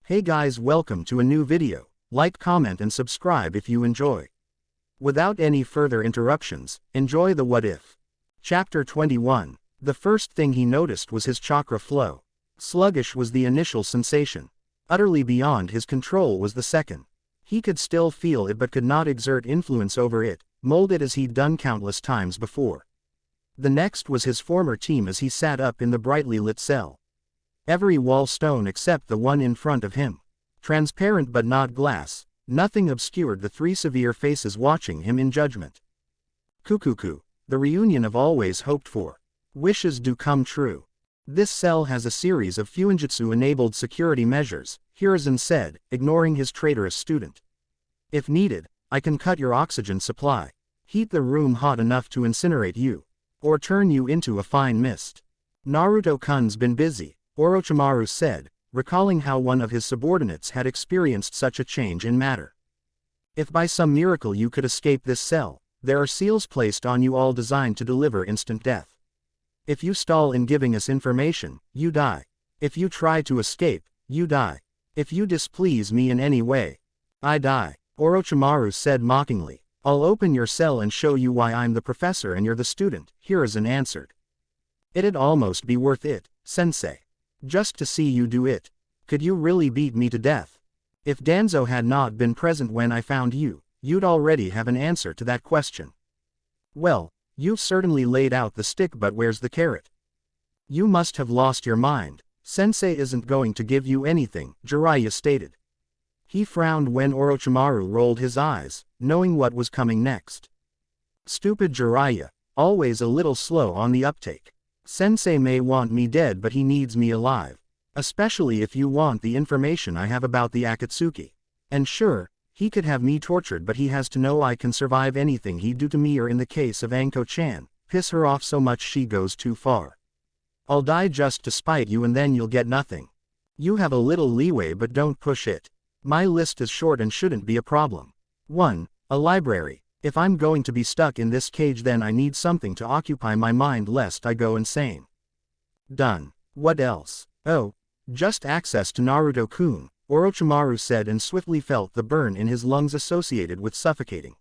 Hey guys, welcome to a new video. Like, comment and subscribe if you enjoy. Without any further interruptions, enjoy the what if. Chapter 21. The first thing he noticed was his chakra flow. Sluggish was the initial sensation. Utterly beyond his control was the second. He could still feel it but could not exert influence over it, mold it as he'd done countless times before. The next was his former team as he sat up in the brightly lit cell. Every wall stone except the one in front of him. Transparent but not glass, nothing obscured the three severe faces watching him in judgment. Kukuku, the reunion of always hoped for. Wishes do come true. This cell has a series of Fuinjutsu-enabled security measures, Hiruzen said, ignoring his traitorous student. If needed, I can cut your oxygen supply. Heat the room hot enough to incinerate you. Or turn you into a fine mist. Naruto-kun's been busy, Orochimaru said, recalling how one of his subordinates had experienced such a change in matter. If by some miracle you could escape this cell, there are seals placed on you all designed to deliver instant death. If you stall in giving us information, you die. If you try to escape, you die. If you displease me in any way, I die, Orochimaru said mockingly. I'll open your cell and show you why I'm the professor and you're the student, Hiruzen answered. It'd almost be worth it, sensei. Just to see you do it. Could you really beat me to death? If Danzo had not been present when I found you, you'd already have an answer to that question. Well, you've certainly laid out the stick, but where's the carrot? You must have lost your mind. Sensei isn't going to give you anything, Jiraiya stated. He frowned when Orochimaru rolled his eyes, knowing what was coming next. Stupid Jiraiya, always a little slow on the uptake. Sensei may want me dead, but he needs me alive. Especially if you want the information I have about the Akatsuki. And sure, he could have me tortured, but he has to know I can survive anything he'd do to me, or in the case of Anko-chan, piss her off so much she goes too far. I'll die just to spite you and then you'll get nothing. You have a little leeway but don't push it. My list is short and shouldn't be a problem. 1. A library. If I'm going to be stuck in this cage, then I need something to occupy my mind lest I go insane. Done. What else? Oh, just access to Naruto-kun, Orochimaru said and swiftly felt the burn in his lungs associated with suffocating.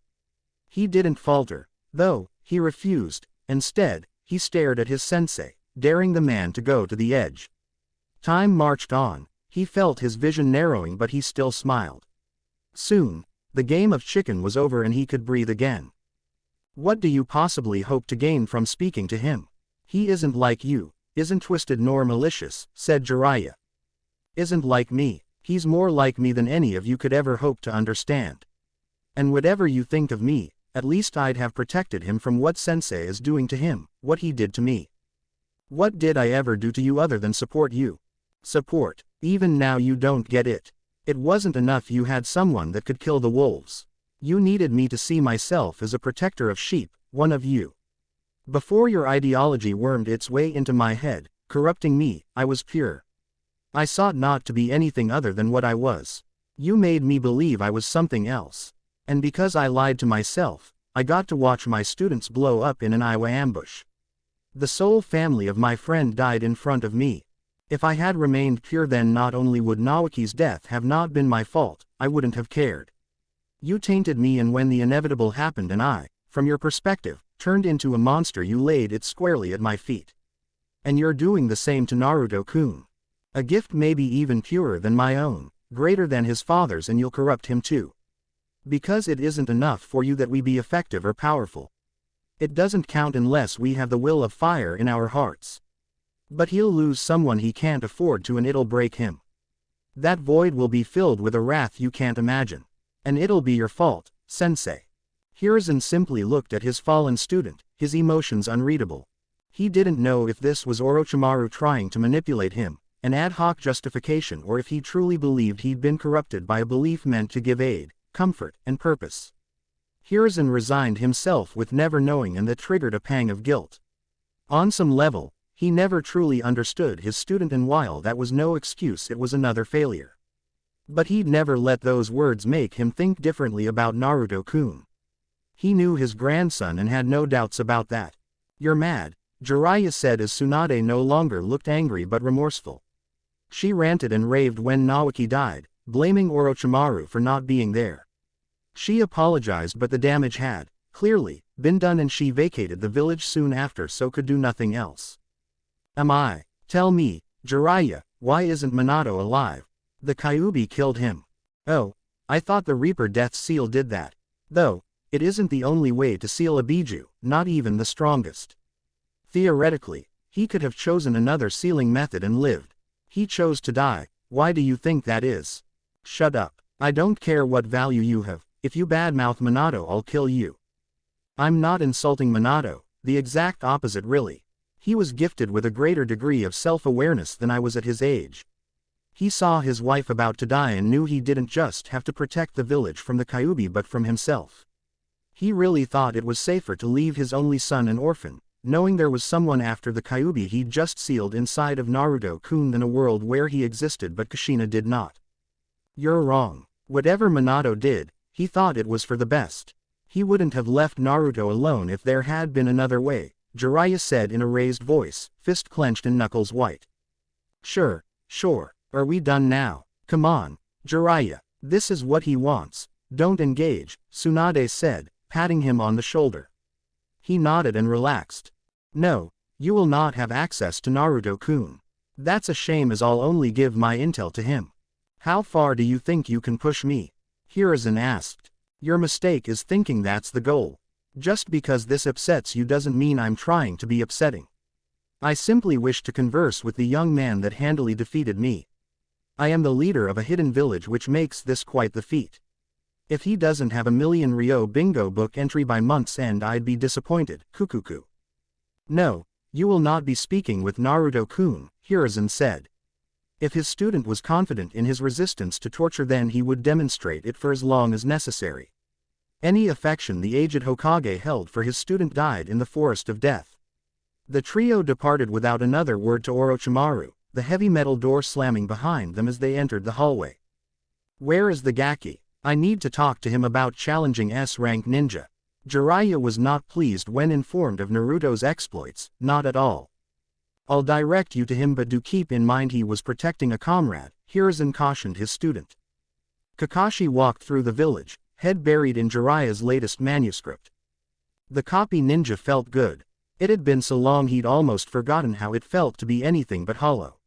He didn't falter, though. He refused. Instead, he stared at his sensei, daring the man to go to the edge. Time marched on. He felt his vision narrowing, but he still smiled. Soon, the game of chicken was over and he could breathe again. What do you possibly hope to gain from speaking to him? He isn't like you, isn't twisted nor malicious, said Jiraiya. Isn't like me. He's more like me than any of you could ever hope to understand. And whatever you think of me, at least I'd have protected him from what Sensei is doing to him, what he did to me. What did I ever do to you other than support you? Support. Even now you don't get it. It wasn't enough you had someone that could kill the wolves. You needed me to see myself as a protector of sheep, one of you. Before your ideology wormed its way into my head, corrupting me, I was pure. I sought not to be anything other than what I was. You made me believe I was something else. And because I lied to myself, I got to watch my students blow up in an Iwa ambush. The sole family of my friend died in front of me. If I had remained pure, then not only would Naoki's death have not been my fault, I wouldn't have cared. You tainted me, and when the inevitable happened and I, from your perspective, turned into a monster, you laid it squarely at my feet. And you're doing the same to Naruto-kun. A gift maybe even purer than my own, greater than his father's, and you'll corrupt him too. Because it isn't enough for you that we be effective or powerful. It doesn't count unless we have the will of fire in our hearts. But he'll lose someone he can't afford to, and it'll break him. That void will be filled with a wrath you can't imagine. And it'll be your fault, sensei. Hiruzen simply looked at his fallen student, his emotions unreadable. He didn't know if this was Orochimaru trying to manipulate him, an ad hoc justification, or if he truly believed he'd been corrupted by a belief meant to give aid, comfort, and purpose. Hiruzen resigned himself with never knowing, and that triggered a pang of guilt. On some level, he never truly understood his student, and while that was no excuse, it was another failure. But he'd never let those words make him think differently about Naruto-kun. He knew his grandson and had no doubts about that. You're mad, Jiraiya said as Tsunade no longer looked angry but remorseful. She ranted and raved when Naoki died, blaming Orochimaru for not being there. She apologized, but the damage had, clearly, been done, and she vacated the village soon after, so could do nothing else. Tell me, Jiraiya, why isn't Minato alive? The Kyuubi killed him. Oh, I thought the Reaper Death Seal did that. Though, it isn't the only way to seal a Biju, not even the strongest. Theoretically, he could have chosen another sealing method and lived. He chose to die. Why do you think that is? Shut up. I don't care what value you have. If you badmouth Minato, I'll kill you. I'm not insulting Minato, the exact opposite really. He was gifted with a greater degree of self-awareness than I was at his age. He saw his wife about to die and knew he didn't just have to protect the village from the Kyuubi but from himself. He really thought it was safer to leave his only son an orphan, knowing there was someone after the Kyuubi he'd just sealed inside of Naruto-kun than a world where he existed but Kushina did not. You're wrong. Whatever Minato did, he thought it was for the best. He wouldn't have left Naruto alone if there had been another way, Jiraiya said in a raised voice, fist clenched and knuckles white. Sure. Are we done now? Come on, Jiraiya. This is what he wants. Don't engage, Tsunade said, patting him on the shoulder. He nodded and relaxed. No, you will not have access to Naruto-kun. That's a shame, as I'll only give my intel to him. How far do you think you can push me? Hiruzen asked. Your mistake is thinking that's the goal. Just because this upsets you doesn't mean I'm trying to be upsetting. I simply wish to converse with the young man that handily defeated me. I am the leader of a hidden village, which makes this quite the feat. If he doesn't have a million Ryo bingo book entry by month's end, I'd be disappointed, Kukuku. No, you will not be speaking with Naruto-kun, Hiruzen said. If his student was confident in his resistance to torture, then he would demonstrate it for as long as necessary. Any affection the aged Hokage held for his student died in the forest of death. The trio departed without another word to Orochimaru, the heavy metal door slamming behind them as they entered the hallway. Where is the Gaki? I need to talk to him about challenging S-rank ninja. Jiraiya was not pleased when informed of Naruto's exploits, not at all. I'll direct you to him, but do keep in mind he was protecting a comrade, Hiruzen cautioned his student. Kakashi walked through the village, head buried in Jiraiya's latest manuscript. The copy ninja felt good. It had been so long he'd almost forgotten how it felt to be anything but hollow.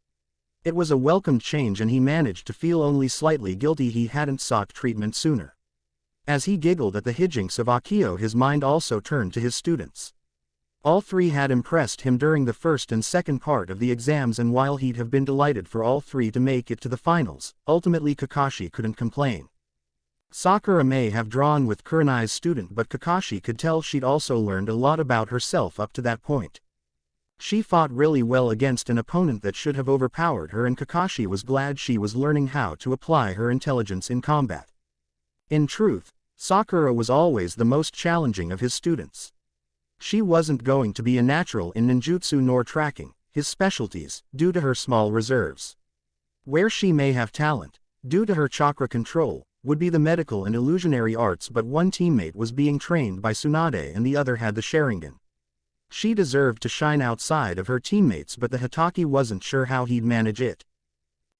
It was a welcomed change, and he managed to feel only slightly guilty he hadn't sought treatment sooner. As he giggled at the hijinks of Akio, his mind also turned to his students. All three had impressed him during the first and second part of the exams, and while he'd have been delighted for all three to make it to the finals, ultimately Kakashi couldn't complain. Sakura may have drawn with Kurenai's student, but Kakashi could tell she'd also learned a lot about herself up to that point. She fought really well against an opponent that should have overpowered her, and Kakashi was glad she was learning how to apply her intelligence in combat. In truth, Sakura was always the most challenging of his students. She wasn't going to be a natural in ninjutsu nor tracking, his specialties, due to her small reserves. Where she may have talent, due to her chakra control, would be the medical and illusionary arts, but one teammate was being trained by Tsunade and the other had the Sharingan. She deserved to shine outside of her teammates, but the Hitaki wasn't sure how he'd manage it.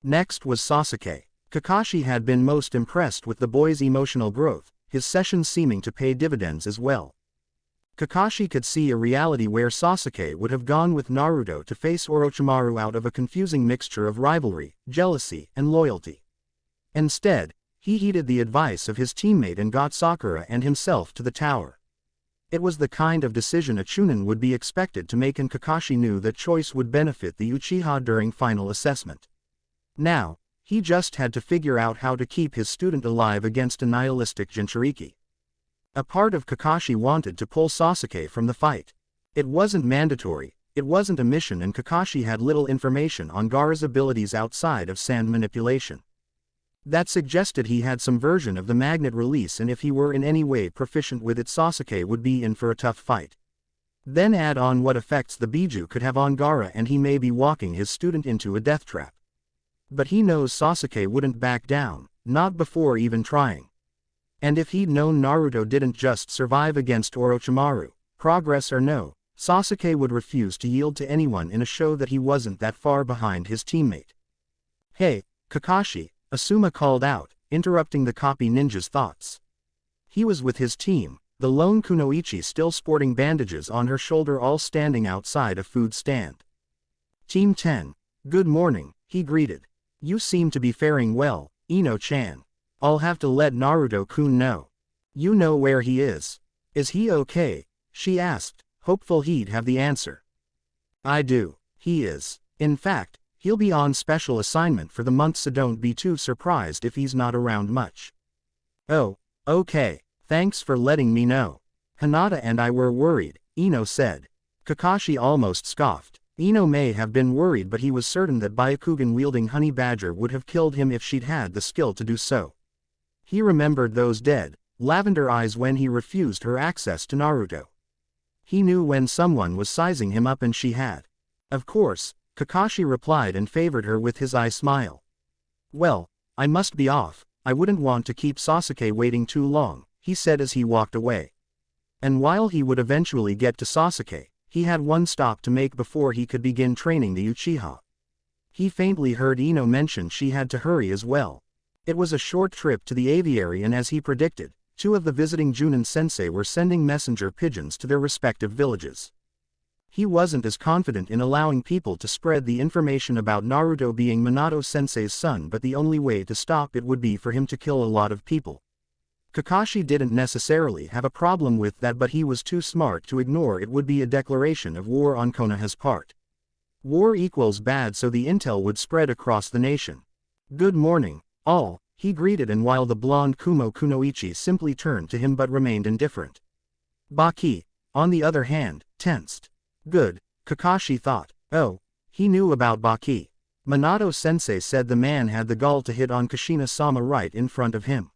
Next was Sasuke. Kakashi had been most impressed with the boy's emotional growth, his sessions seeming to pay dividends as well. Kakashi could see a reality where Sasuke would have gone with Naruto to face Orochimaru out of a confusing mixture of rivalry, jealousy, and loyalty. Instead, he heeded the advice of his teammate and got Sakura and himself to the tower. It was the kind of decision a Chunin would be expected to make, and Kakashi knew that choice would benefit the Uchiha during final assessment. Now, he just had to figure out how to keep his student alive against a nihilistic Jinchuriki. A part of Kakashi wanted to pull Sasuke from the fight. It wasn't mandatory, it wasn't a mission, and Kakashi had little information on Gaara's abilities outside of sand manipulation. That suggested he had some version of the magnet release, and if he were in any way proficient with it, Sasuke would be in for a tough fight. Then add on what effects the Biju could have on Gaara, and he may be walking his student into a death trap. But he knows Sasuke wouldn't back down, not before even trying. And if he'd known Naruto didn't just survive against Orochimaru, progress or no, Sasuke would refuse to yield to anyone in a show that he wasn't that far behind his teammate. Hey, Kakashi, Asuma called out, interrupting the copy ninja's thoughts. He was with his team, the lone kunoichi still sporting bandages on her shoulder, all standing outside a food stand. Team 10. Good morning, he greeted. You seem to be faring well, Ino-chan. I'll have to let Naruto-kun know. You know where he is. Is he okay? She asked, hopeful he'd have the answer. I do. He is. In fact, he'll be on special assignment for the month, so don't be too surprised if he's not around much. Oh, okay. Thanks for letting me know. Hinata and I were worried, Ino said. Kakashi almost scoffed. Ino may have been worried, but he was certain that Byakugan-wielding Honey Badger would have killed him if she'd had the skill to do so. He remembered those dead, lavender eyes when he refused her access to Naruto. He knew when someone was sizing him up, and she had. Of course, Kakashi replied and favored her with his eye smile. Well, I must be off. I wouldn't want to keep Sasuke waiting too long, he said as he walked away. And while he would eventually get to Sasuke, he had one stop to make before he could begin training the Uchiha. He faintly heard Ino mention she had to hurry as well. It was a short trip to the aviary, and as he predicted, two of the visiting Junin sensei were sending messenger pigeons to their respective villages. He wasn't as confident in allowing people to spread the information about Naruto being Minato sensei's son, but the only way to stop it would be for him to kill a lot of people. Kakashi didn't necessarily have a problem with that, but he was too smart to ignore it would be a declaration of war on Konoha's part. War equals bad, so the intel would spread across the nation. Good morning, all, he greeted, and while the blonde Kumo Kunoichi simply turned to him but remained indifferent. Baki, on the other hand, tensed. Good, Kakashi thought. Oh, he knew about Baki. Minato sensei said the man had the gall to hit on Kushina-sama right in front of him.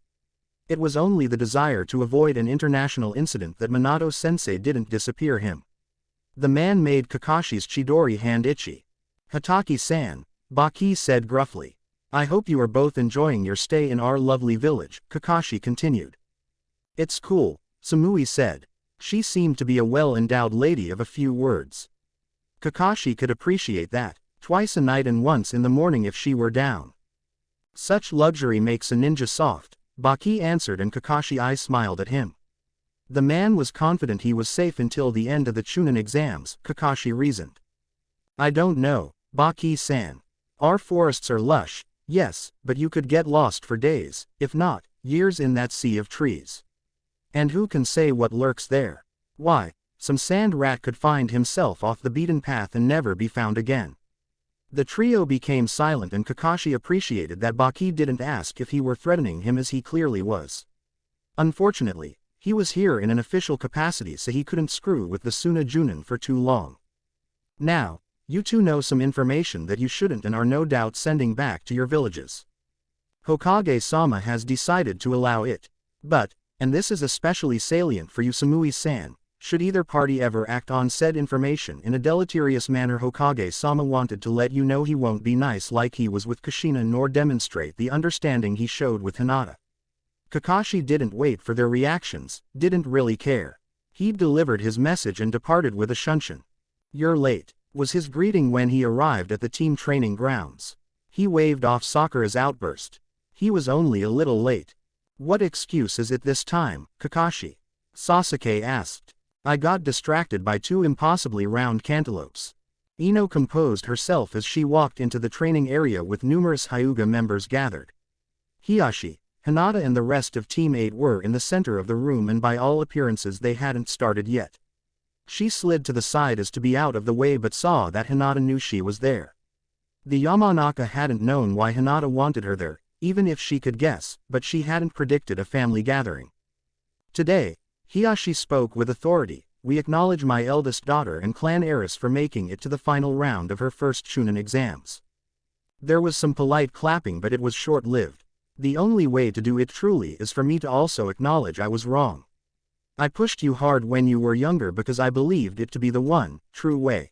It was only the desire to avoid an international incident that Minato sensei didn't disappear him. The man made Kakashi's Chidori hand itchy. Hataki-san, Baki said gruffly. I hope you are both enjoying your stay in our lovely village, Kakashi continued. It's cool, Sumui said. She seemed to be a well-endowed lady of a few words. Kakashi could appreciate that, twice a night and once in the morning if she were down. Such luxury makes a ninja soft, Baki answered, and Kakashi I smiled at him. The man was confident he was safe until the end of the Chunin exams, Kakashi reasoned. I don't know, Baki-san. Our forests are lush, yes, but you could get lost for days, if not, years in that sea of trees. And who can say what lurks there? Why, some sand rat could find himself off the beaten path and never be found again. The trio became silent, and Kakashi appreciated that Baki didn't ask if he were threatening him, as he clearly was. Unfortunately, he was here in an official capacity, so he couldn't screw with the Suna Junin for too long. Now, you two know some information that you shouldn't and are no doubt sending back to your villages. Hokage-sama has decided to allow it. But, and this is especially salient for you Sumui-san, should either party ever act on said information in a deleterious manner, Hokage-sama wanted to let you know he won't be nice like he was with Kushina, nor demonstrate the understanding he showed with Hinata. Kakashi didn't wait for their reactions, didn't really care. He delivered his message and departed with a shunshin. You're late, was his greeting when he arrived at the team training grounds. He waved off Sakura's outburst. He was only a little late. What excuse is it this time, Kakashi? Sasuke asked. I got distracted by two impossibly round cantaloupes. Ino composed herself as she walked into the training area with numerous Hyuga members gathered. Hiyashi, Hinata and the rest of Team 8 were in the center of the room, and by all appearances they hadn't started yet. She slid to the side as to be out of the way, but saw that Hinata knew she was there. The Yamanaka hadn't known why Hinata wanted her there, even if she could guess, but she hadn't predicted a family gathering. Today, Hiyashi spoke with authority. We acknowledge my eldest daughter and clan heiress for making it to the final round of her first Chunin exams. There was some polite clapping, but it was short-lived. The only way to do it truly is for me to also acknowledge I was wrong. I pushed you hard when you were younger because I believed it to be the one, true way.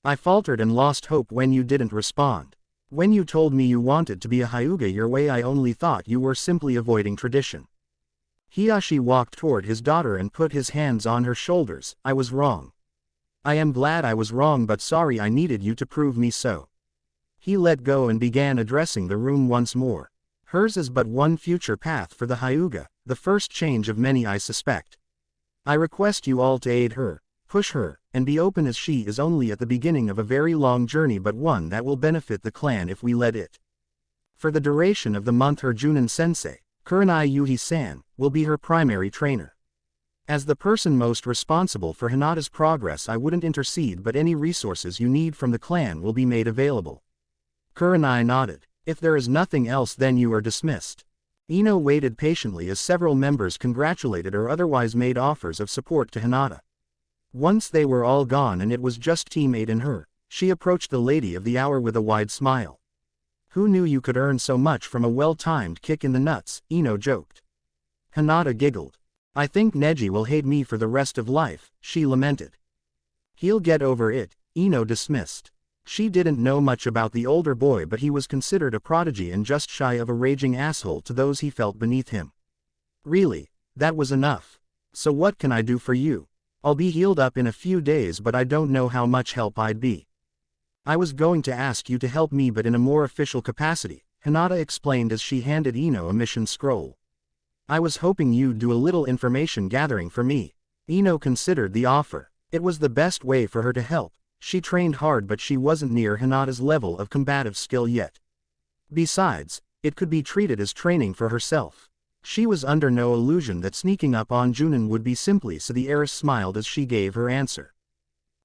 I faltered and lost hope when you didn't respond. When you told me you wanted to be a Hyuga your way, I only thought you were simply avoiding tradition. Hiyashi walked toward his daughter and put his hands on her shoulders. I was wrong. I am glad I was wrong, but sorry I needed you to prove me so. He let go and began addressing the room once more. Hers is but one future path for the Hyuga, the first change of many I suspect. I request you all to aid her, push her, and be open as she is only at the beginning of a very long journey but one that will benefit the clan if we let it. For the duration of the month her Junin-sensei, Kurenai Yuhi-san, will be her primary trainer. As the person most responsible for Hinata's progress I wouldn't intercede but any resources you need from the clan will be made available. Kurenai nodded. If there is nothing else then you are dismissed. Ino waited patiently as several members congratulated or otherwise made offers of support to Hinata. Once they were all gone and it was just teammate and her, she approached the lady of the hour with a wide smile. Who knew you could earn so much from a well-timed kick in the nuts, Ino joked. Hinata giggled. I think Neji will hate me for the rest of life, she lamented. He'll get over it, Ino dismissed. She didn't know much about the older boy but he was considered a prodigy and just shy of a raging asshole to those he felt beneath him. Really, that was enough. So what can I do for you? I'll be healed up in a few days but I don't know how much help I'd be. I was going to ask you to help me but in a more official capacity, Hinata explained as she handed Ino a mission scroll. I was hoping you'd do a little information gathering for me. Ino considered the offer. It was the best way for her to help. She trained hard but she wasn't near Hinata's level of combative skill yet. Besides, it could be treated as training for herself. She was under no illusion that sneaking up on Junin would be simply so the heiress smiled as she gave her answer.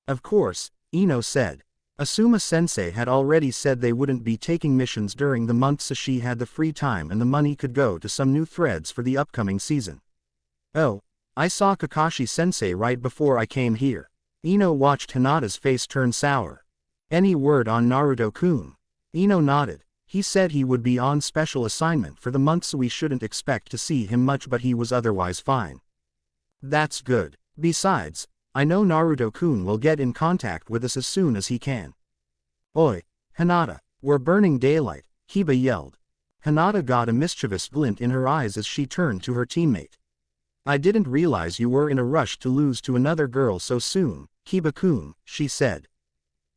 Of course, Ino said. Asuma-sensei had already said they wouldn't be taking missions during the month so she had the free time and the money could go to some new threads for the upcoming season. Oh, I saw Kakashi-sensei right before I came here. Ino watched Hinata's face turn sour. Any word on Naruto-kun? Ino nodded. He said he would be on special assignment for the month so we shouldn't expect to see him much but he was otherwise fine. That's good. Besides, I know Naruto-kun will get in contact with us as soon as he can. Oi, Hinata, we're burning daylight, Kiba yelled. Hinata got a mischievous glint in her eyes as she turned to her teammate. I didn't realize you were in a rush to lose to another girl so soon, Kiba-kun, she said.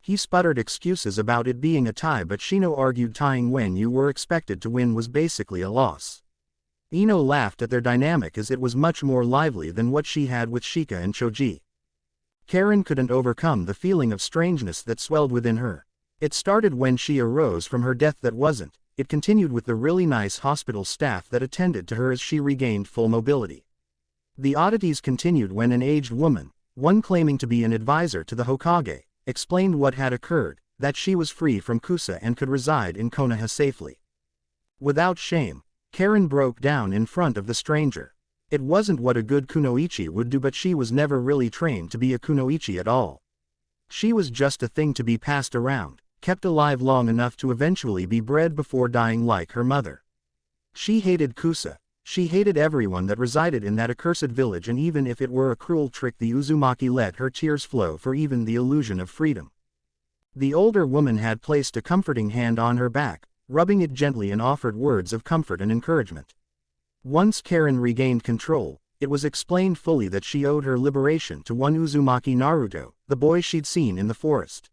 He sputtered excuses about it being a tie but Shino argued tying when you were expected to win was basically a loss. Ino laughed at their dynamic as it was much more lively than what she had with Shika and Choji. Karen couldn't overcome the feeling of strangeness that swelled within her. It started when she arose from her death that wasn't, it continued with the really nice hospital staff that attended to her as she regained full mobility. The oddities continued when an aged woman, one claiming to be an advisor to the Hokage, explained what had occurred, that she was free from Kusa and could reside in Konoha safely. Without shame, Karen broke down in front of the stranger. It wasn't what a good kunoichi would do but she was never really trained to be a kunoichi at all. She was just a thing to be passed around, kept alive long enough to eventually be bred before dying like her mother. She hated Kusa. She hated everyone that resided in that accursed village and even if it were a cruel trick the Uzumaki let her tears flow for even the illusion of freedom. The older woman had placed a comforting hand on her back, rubbing it gently and offered words of comfort and encouragement. Once Karen regained control, it was explained fully that she owed her liberation to one Uzumaki Naruto, the boy she'd seen in the forest.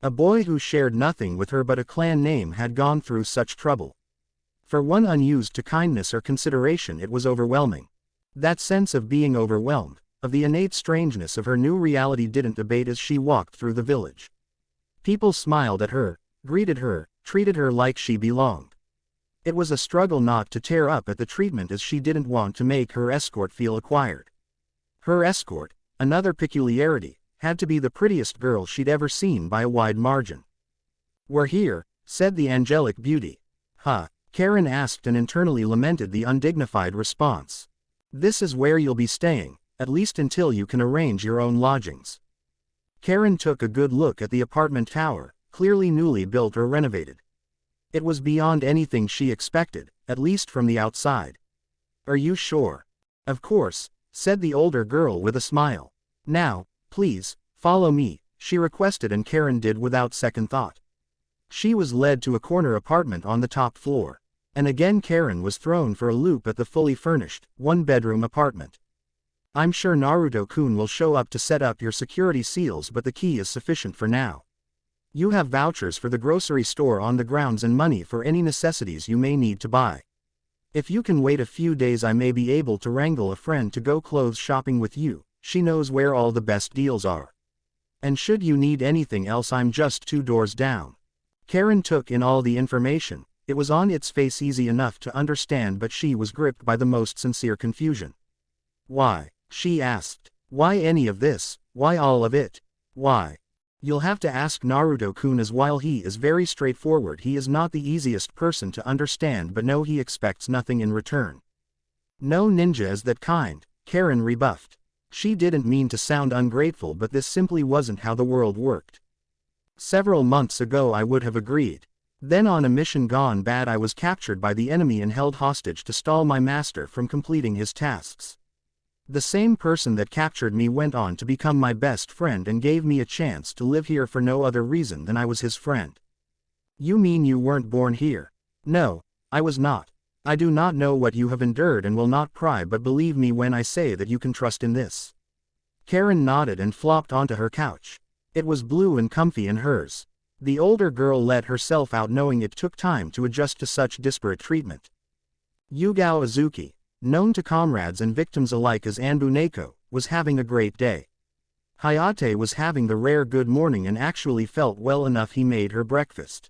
A boy who shared nothing with her but a clan name had gone through such trouble. For one unused to kindness or consideration it was overwhelming. That sense of being overwhelmed, of the innate strangeness of her new reality didn't abate as she walked through the village. People smiled at her, greeted her, treated her like she belonged. It was a struggle not to tear up at the treatment as she didn't want to make her escort feel acquired. Her escort, another peculiarity, had to be the prettiest girl she'd ever seen by a wide margin. We're here, said the angelic beauty. Huh? Karen asked and internally lamented the undignified response. This is where you'll be staying, at least until you can arrange your own lodgings. Karen took a good look at the apartment tower, clearly newly built or renovated. It was beyond anything she expected, at least from the outside. Are you sure? Of course, said the older girl with a smile. Now, please, follow me, she requested and Karen did without second thought. She was led to a corner apartment on the top floor. And again Karen was thrown for a loop at the fully furnished, one-bedroom apartment. I'm sure Naruto-kun will show up to set up your security seals but the key is sufficient for now. You have vouchers for the grocery store on the grounds and money for any necessities you may need to buy. If you can wait a few days, I may be able to wrangle a friend to go clothes shopping with you. She knows where all the best deals are. And should you need anything else, I'm just 2 doors down." Karen took in all the information. It was on its face easy enough to understand, but she was gripped by the most sincere confusion. "Why?" she asked. "Why any of this? Why all of it? Why?" "You'll have to ask Naruto-kun, as while he is very straightforward, he is not the easiest person to understand, but no, he expects nothing in return." "No ninja is that kind," Karen rebuffed. She didn't mean to sound ungrateful, but this simply wasn't how the world worked. "Several months ago I would have agreed. Then on a mission gone bad I was captured by the enemy and held hostage to stall my master from completing his tasks. The same person that captured me went on to become my best friend and gave me a chance to live here for no other reason than I was his friend." "You mean you weren't born here?" "No, I was not. I do not know what you have endured and will not pry, but believe me when I say that you can trust in this." Karen nodded and flopped onto her couch. It was blue and comfy in hers. The older girl let herself out, knowing it took time to adjust to such disparate treatment. Yugao Azuki, known to comrades and victims alike as Anbu Neko, was having a great day. Hayate was having the rare good morning and actually felt well enough he made her breakfast.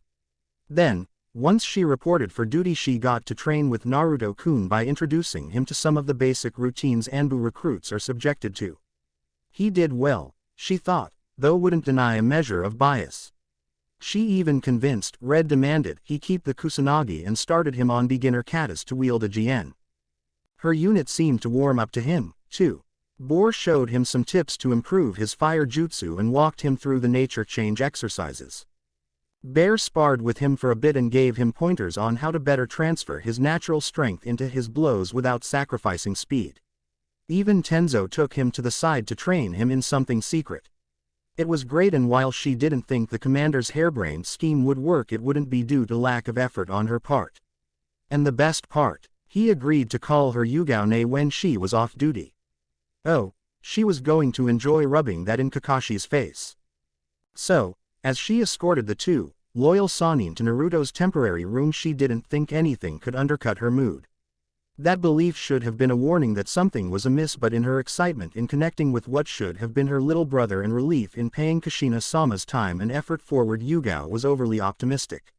Then, once she reported for duty, she got to train with Naruto-kun by introducing him to some of the basic routines Anbu recruits are subjected to. He did well, she thought, though wouldn't deny a measure of bias. She even convinced Red demanded he keep the Kusanagi and started him on beginner katas to wield a Jien. Her unit seemed to warm up to him, too. Boar showed him some tips to improve his fire jutsu and walked him through the nature change exercises. Bear sparred with him for a bit and gave him pointers on how to better transfer his natural strength into his blows without sacrificing speed. Even Tenzo took him to the side to train him in something secret. It was great, and while she didn't think the commander's harebrained scheme would work, it wouldn't be due to lack of effort on her part. And the best part, he agreed to call her Yugaone when she was off duty. Oh, she was going to enjoy rubbing that in Kakashi's face. So, as she escorted the two loyal Sannin to Naruto's temporary room, she didn't think anything could undercut her mood. That belief should have been a warning that something was amiss, but in her excitement in connecting with what should have been her little brother and relief in paying Kushina-sama's time and effort forward, Yugao was overly optimistic.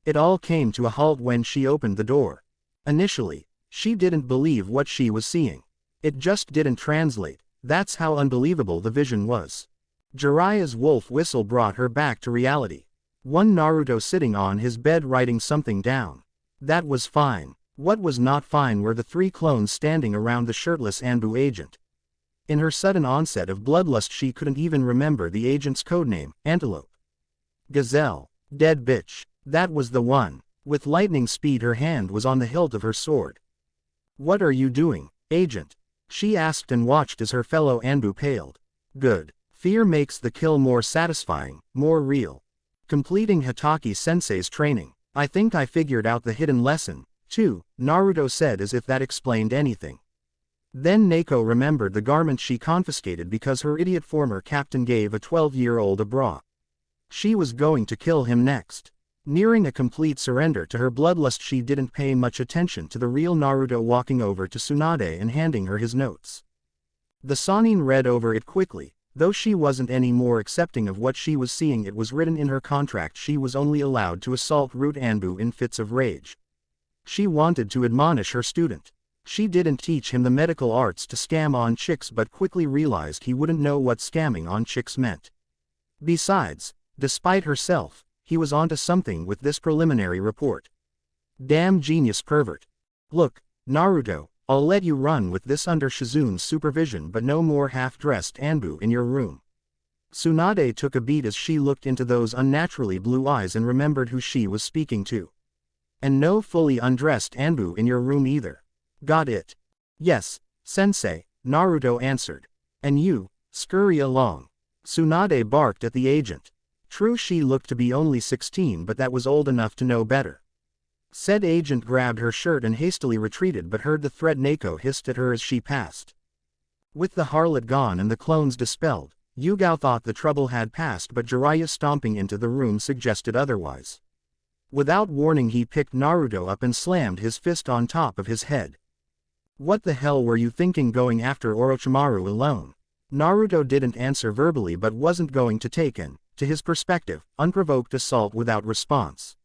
It all came to a halt when she opened the door. Initially, she didn't believe what she was seeing. It just didn't translate. That's how unbelievable the vision was. Jiraiya's wolf whistle brought her back to reality. One Naruto sitting on his bed writing something down. That was fine. What was not fine were the 3 clones standing around the shirtless Anbu agent. In her sudden onset of bloodlust, she couldn't even remember the agent's codename, Antelope. Gazelle. Dead bitch. That was the one. With lightning speed her hand was on the hilt of her sword. "What are you doing, agent?" she asked and watched as her fellow Anbu paled. "Good. Fear makes the kill more satisfying, more real. Completing Hitaki-sensei's training. I think I figured out the hidden lesson, too," Naruto said, as if that explained anything. Then Neko remembered the garment she confiscated because her idiot former captain gave a 12-year-old a bra. She was going to kill him next. Nearing a complete surrender to her bloodlust, she didn't pay much attention to the real Naruto walking over to Tsunade and handing her his notes. The Sannin read over it quickly. Though she wasn't any more accepting of what she was seeing, it was written in her contract she was only allowed to assault Root Anbu in fits of rage. She wanted to admonish her student. She didn't teach him the medical arts to scam on chicks, but quickly realized he wouldn't know what scamming on chicks meant. Besides, despite herself, he was onto something with this preliminary report. Damn genius pervert. Look, Naruto, I'll let you run with this under Shizune's supervision, but no more half-dressed Anbu in your room. Tsunade took a beat as she looked into those unnaturally blue eyes and remembered who she was speaking to. And no fully undressed Anbu in your room either. Got it? Yes, sensei, Naruto answered. And you, scurry along. Tsunade barked at the agent. True, she looked to be only 16, but that was old enough to know better. Said agent grabbed her shirt and hastily retreated, but heard the threat Neko hissed at her as she passed. With the harlot gone and the clones dispelled, Yugao thought the trouble had passed, but Jiraiya stomping into the room suggested otherwise. Without warning, he picked Naruto up and slammed his fist on top of his head. "What the hell were you thinking going after Orochimaru alone?" Naruto didn't answer verbally but wasn't going to take an, to his perspective, unprovoked assault without response.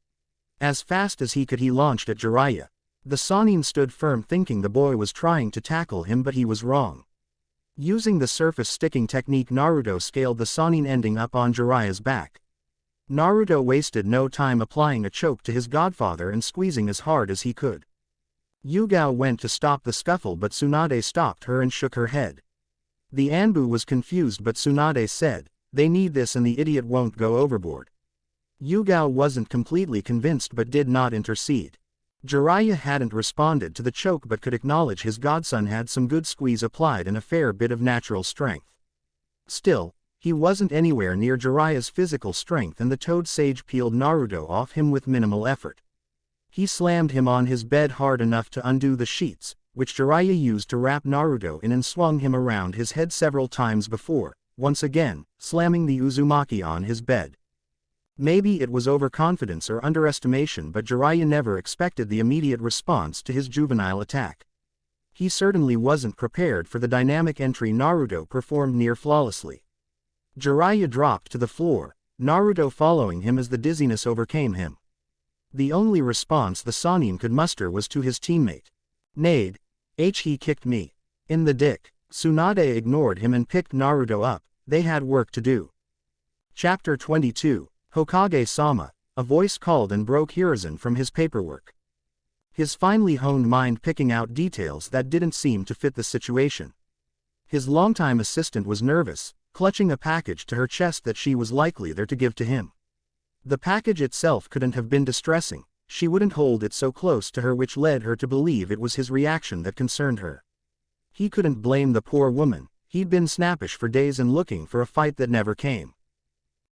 As fast as he could, he launched at Jiraiya. The Sannin stood firm, thinking the boy was trying to tackle him, but he was wrong. Using the surface sticking technique, Naruto scaled the Sannin, ending up on Jiraiya's back. Naruto wasted no time applying a choke to his godfather and squeezing as hard as he could. Yugao went to stop the scuffle, but Tsunade stopped her and shook her head. The Anbu was confused, but Tsunade said, "They need this and the idiot won't go overboard." Yugao wasn't completely convinced but did not intercede. Jiraiya hadn't responded to the choke but could acknowledge his godson had some good squeeze applied and a fair bit of natural strength. Still, he wasn't anywhere near Jiraiya's physical strength, and the Toad Sage peeled Naruto off him with minimal effort. He slammed him on his bed hard enough to undo the sheets, which Jiraiya used to wrap Naruto in, and swung him around his head several times before, once again, slamming the Uzumaki on his bed. Maybe it was overconfidence or underestimation, but Jiraiya never expected the immediate response to his juvenile attack. He certainly wasn't prepared for the dynamic entry Naruto performed near flawlessly. Jiraiya dropped to the floor, Naruto following him as the dizziness overcame him. The only response the Sannin could muster was to his teammate. "Nade. He kicked me in the dick." Tsunade ignored him and picked Naruto up. They had work to do. Chapter 22. Hokage-sama, a voice called and broke Hiruzen from his paperwork. His finely honed mind picking out details that didn't seem to fit the situation. His longtime assistant was nervous, clutching a package to her chest that she was likely there to give to him. The package itself couldn't have been distressing, she wouldn't hold it so close to her, which led her to believe it was his reaction that concerned her. He couldn't blame the poor woman, he'd been snappish for days and looking for a fight that never came.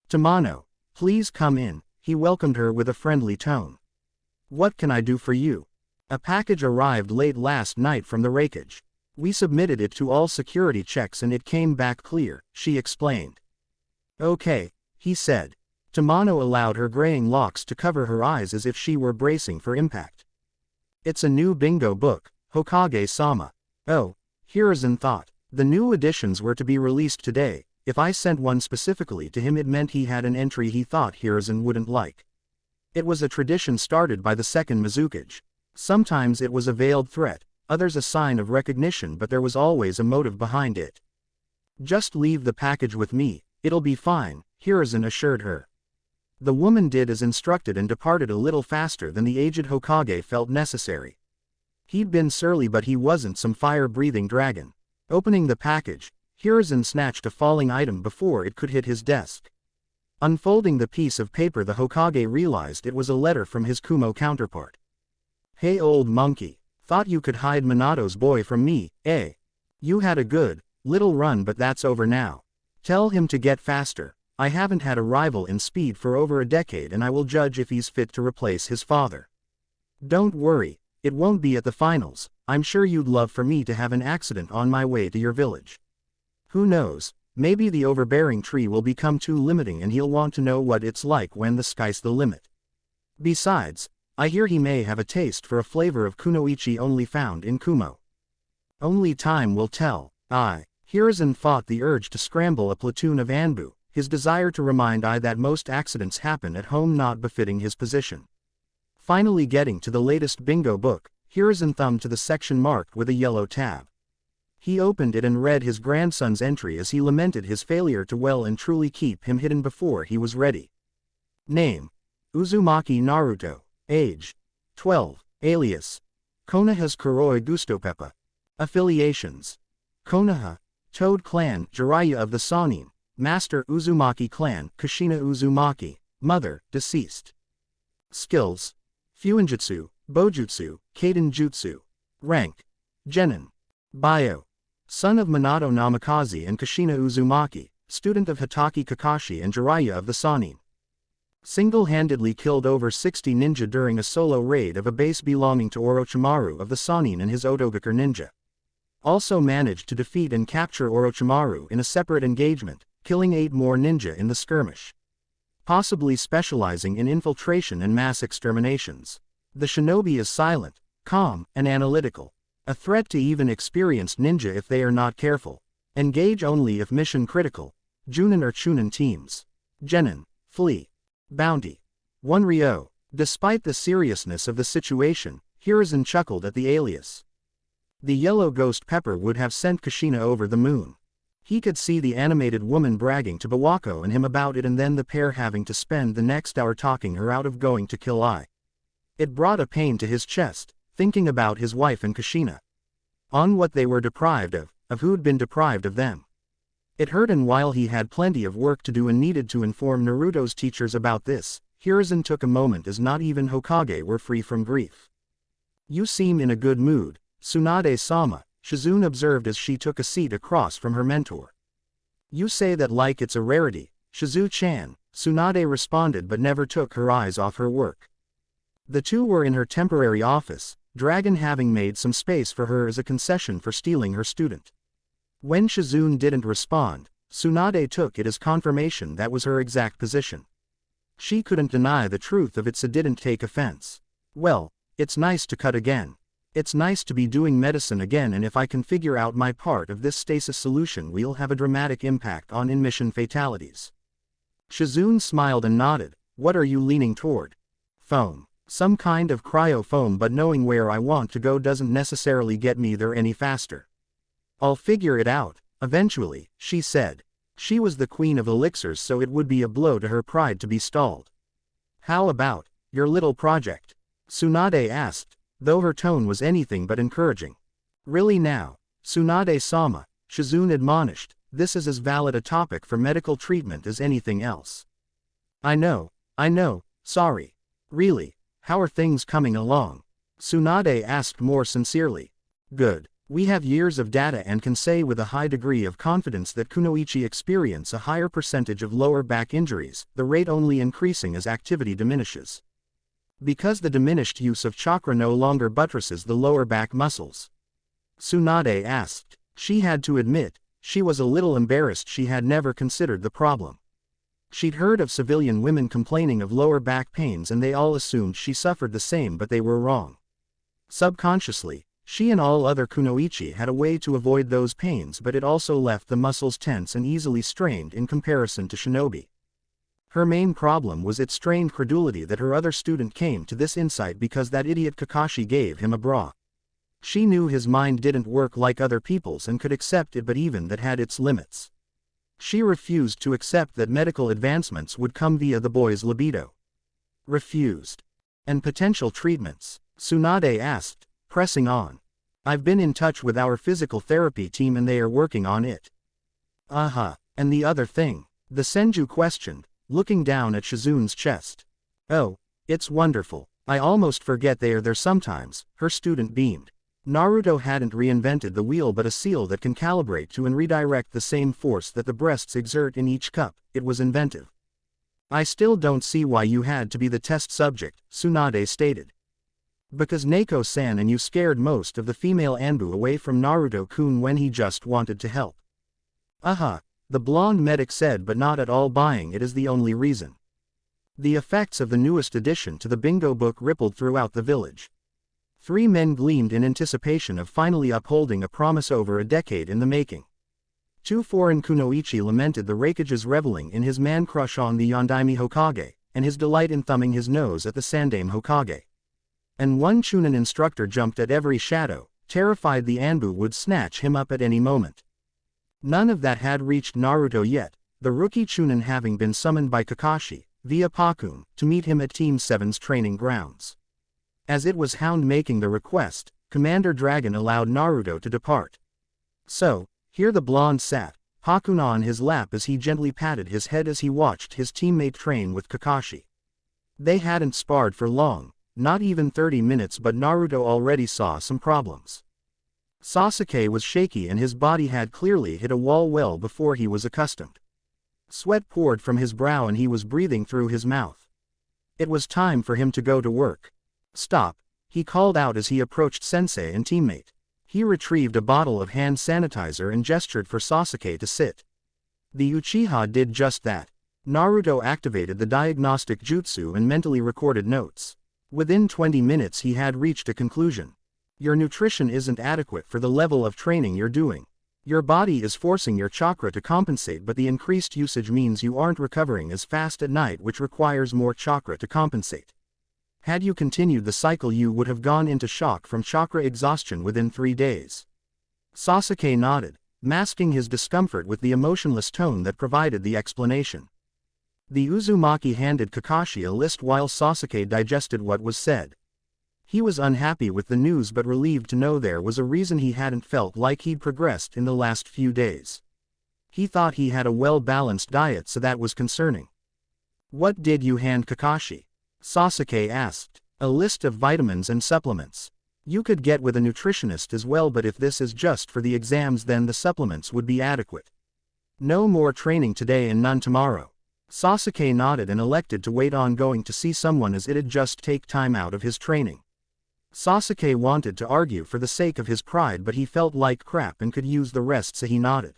"Tamano, please come in," he welcomed her with a friendly tone. "What can I do for you?" "A package arrived late last night from the Raikage. We submitted it to all security checks and it came back clear," she explained. "Okay," he said. Tamano allowed her graying locks to cover her eyes as if she were bracing for impact. "It's a new bingo book, Hokage-sama." "Oh," Hiruzen thought. The new editions were to be released today. If I sent one specifically to him, it meant he had an entry he thought Hiruzen wouldn't like. It was a tradition started by the second Mizukage. Sometimes it was a veiled threat, others a sign of recognition, but there was always a motive behind it. "Just leave the package with me, it'll be fine," Hiruzen assured her. The woman did as instructed and departed a little faster than the aged Hokage felt necessary. He'd been surly, but he wasn't some fire-breathing dragon. Opening the package, Hiruzen snatched a falling item before it could hit his desk. Unfolding the piece of paper, the Hokage realized it was a letter from his Kumo counterpart. "Hey old monkey, thought you could hide Minato's boy from me, eh? You had a good, little run, but that's over now. Tell him to get faster. I haven't had a rival in speed for over a decade and I will judge if he's fit to replace his father. Don't worry, it won't be at the finals. I'm sure you'd love for me to have an accident on my way to your village. Who knows, maybe the overbearing tree will become too limiting and he'll want to know what it's like when the sky's the limit. Besides, I hear he may have a taste for a flavor of kunoichi only found in Kumo. Only time will tell." Hiruzen fought the urge to scramble a platoon of Anbu, his desire to remind that most accidents happen at home not befitting his position. Finally getting to the latest bingo book, Hiruzen thumbed to the section marked with a yellow tab. He opened it and read his grandson's entry as he lamented his failure to well and truly keep him hidden before he was ready. Name: Uzumaki Naruto. Age: 12. Alias: Konoha's Kuroi Gustopeppa. Affiliations: Konoha, Toad Clan, Jiraiya of the Sannin, Master Uzumaki Clan, Kushina Uzumaki, Mother, deceased. Skills: Fuinjutsu, Bojutsu, Kaden Jutsu. Rank: Genin. Bio: son of Minato Namikaze and Kushina Uzumaki, student of Hitaki Kakashi and Jiraiya of the Sannin. Single-handedly killed over 60 ninja during a solo raid of a base belonging to Orochimaru of the Sannin and his Otogaker ninja. Also managed to defeat and capture Orochimaru in a separate engagement. killing 8 more ninja in the skirmish. Possibly specializing in infiltration and mass exterminations. The shinobi is silent, calm, and analytical. A threat to even experienced ninja if they are not careful. Engage only if mission critical. Junin or Chunin teams. Genin, Flee. Bounty. 1 Ryo. Despite the seriousness of the situation, Hiruzen chuckled at the alias. The yellow ghost pepper would have sent Kushina over the moon. He could see the animated woman bragging to Bawako and him about it, and then the pair having to spend the next hour talking her out of going to kill I. It brought a pain to his chest, thinking about his wife and Kushina. On what they were deprived of who'd been deprived of them. It hurt, and while he had plenty of work to do and needed to inform Naruto's teachers about this, Hiruzen took a moment, as not even Hokage were free from grief. You seem in a good mood, Tsunade-sama, Shizune observed as she took a seat across from her mentor. You say that like it's a rarity, Shizu-chan, Tsunade responded, but never took her eyes off her work. The two were in her temporary office, Dragon having made some space for her as a concession for stealing her student. When Shizune didn't respond, Tsunade took it as confirmation that was her exact position. She couldn't deny the truth of it, so didn't take offense. Well, it's nice to cut again. It's nice to be doing medicine again, and if I can figure out my part of this stasis solution, we'll have a dramatic impact on in-mission fatalities. Shizune smiled and nodded. What are you leaning toward? Foam. Some kind of cryo-foam, but knowing where I want to go doesn't necessarily get me there any faster. I'll figure it out, eventually, she said. She was the queen of elixirs, so it would be a blow to her pride to be stalled. How about your little project? Tsunade asked, though her tone was anything but encouraging. Really now, Tsunade-sama, Shizune admonished, this is as valid a topic for medical treatment as anything else. I know, sorry. Really, how are things coming along? Tsunade asked more sincerely. Good. We have years of data and can say with a high degree of confidence that kunoichi experience a higher percentage of lower back injuries, the rate only increasing as activity diminishes. Because the diminished use of chakra no longer buttresses the lower back muscles. Tsunade asked. She had to admit, she was a little embarrassed. She had never considered the problem. She'd heard of civilian women complaining of lower back pains, and they all assumed she suffered the same, but they were wrong. Subconsciously, she and all other kunoichi had a way to avoid those pains, but it also left the muscles tense and easily strained in comparison to shinobi. Her main problem was its strained credulity that her other student came to this insight because that idiot Kakashi gave him a bra. She knew his mind didn't work like other people's and could accept it, but even that had its limits. She refused to accept that medical advancements would come via the boy's libido. Refused. And potential treatments? Tsunade asked, pressing on. I've been in touch with our physical therapy team and they are working on it. And the other thing? The Senju questioned, looking down at Shizune's chest. Oh, it's wonderful. I almost forget they are there sometimes, her student beamed. Naruto hadn't reinvented the wheel but a seal that can calibrate to and redirect the same force that the breasts exert in each cup. It was inventive. I still don't see why you had to be the test subject, Tsunade stated. Because Neko-san and you scared most of the female Anbu away from Naruto-kun when he just wanted to help. The blonde medic said, but not at all buying it is the only reason. The effects of the newest addition to the bingo book rippled throughout the village. 3 men gleamed in anticipation of finally upholding a promise over a decade in the making. 2 foreign kunoichi lamented the Raikage's reveling in his man-crush on the Yondaime Hokage, and his delight in thumbing his nose at the Sandaime Hokage. And 1 Chunin instructor jumped at every shadow, terrified the Anbu would snatch him up at any moment. None of that had reached Naruto yet, the rookie Chunin having been summoned by Kakashi, via Pakun, to meet him at Team 7's training grounds. As it was Hound making the request, Commander Dragon allowed Naruto to depart. So, here the blonde sat, Pakun on his lap as he gently patted his head as he watched his teammate train with Kakashi. They hadn't sparred for long, not even 30 minutes, but Naruto already saw some problems. Sasuke was shaky and his body had clearly hit a wall well before he was accustomed. Sweat poured from his brow and he was breathing through his mouth. It was time for him to go to work. Stop, he called out as he approached sensei and teammate. He retrieved a bottle of hand sanitizer and gestured for Sasuke to sit. The Uchiha did just that. Naruto activated the diagnostic jutsu and mentally recorded notes. Within 20 minutes he had reached a conclusion. Your nutrition isn't adequate for the level of training you're doing. Your body is forcing your chakra to compensate, but the increased usage means you aren't recovering as fast at night, which requires more chakra to compensate. Had you continued the cycle you would have gone into shock from chakra exhaustion within 3 days. Sasuke nodded, masking his discomfort with the emotionless tone that provided the explanation. The Uzumaki handed Kakashi a list while Sasuke digested what was said. He was unhappy with the news but relieved to know there was a reason he hadn't felt like he'd progressed in the last few days. He thought he had a well-balanced diet, so that was concerning. What did you hand Kakashi? Sasuke asked. A list of vitamins and supplements. You could get with a nutritionist as well, but if this is just for the exams then the supplements would be adequate. No more training today and none tomorrow. Sasuke nodded and elected to wait on going to see someone, as it'd just take time out of his training. Sasuke wanted to argue for the sake of his pride, but he felt like crap and could use the rest, so he nodded.